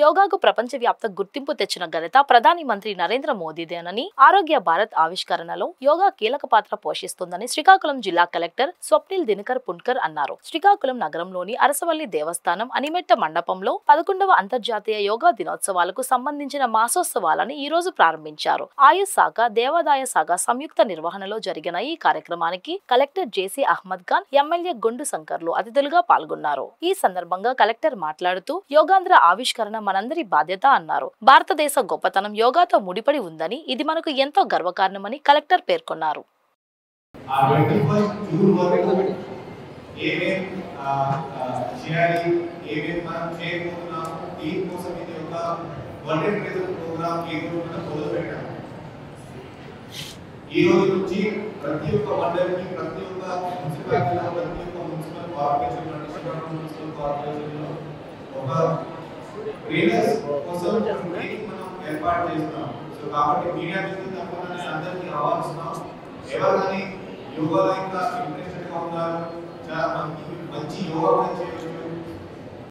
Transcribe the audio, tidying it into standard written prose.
యోగాకు ప్రపంచవ్యాప్త గుర్తింపు తెచ్చిన ఘనత ప్రధాని మంత్రి నరేంద్ర మోదీదేనని, ఆరోగ్య భారత్ ఆవిష్కరణలో యోగా కీలక పాత్ర పోషిస్తుందని శ్రీకాకుళం జిల్లా కలెక్టర్ స్వప్నిల్ దినకర్ పున్కర్ అన్నారు. శ్రీకాకుళం నగరంలోని అరసవల్లి దేవస్థానం అనిమెట్ట మండపంలో 11వ అంతర్జాతీయ యోగా దినోత్సవాలకు సంబంధించిన మాసోత్సవాలను ఈ రోజు ప్రారంభించారు. ఆయుష్ శాఖ, దేవాదాయ శాఖ సంయుక్త నిర్వహణలో జరిగిన ఈ కార్యక్రమానికి collector JC Ahmed Khan, MLA Gondu శంకర్లు అతిథులుగా పాల్గొన్నారు. ఈ సందర్భంగా కలెక్టర్ మాట్లాడుతూ యోగాంధ్ర ఆవిష్కరణ మనందరి బాధ్యత అన్నారు. భారతదేశ గొప్పతనం యోగాతో ముడిపడి ఉందని, ఇది మనకు ఎంతో గర్వకారణమని కలెక్టర్ పేర్కొన్నారు. ఈ రోజు నుంచి ప్రతి ఒక్క మండలికి, ప్రతి ఒక్క మున్సిపాలిటీలో, ప్రతి ఒక్క మున్సిపల్ కార్పొరేషన్, మున్సిపల్ కార్పొరేషన్ లో ఒక ట్రైనర్స్ కోసం ట్రైనింగ్ మనం ఏర్పాటు చేస్తున్నాం. సో కాబట్టి మీడియా మిత్రులు తప్పకుండా అందరికీ ఆహ్వానిస్తున్నాం. ఎవరైనా యోగాలో ఇంకా ఇంట్రెస్టెడ్ గా ఉన్నారు, చాలా మంచి యోగా చేయవచ్చు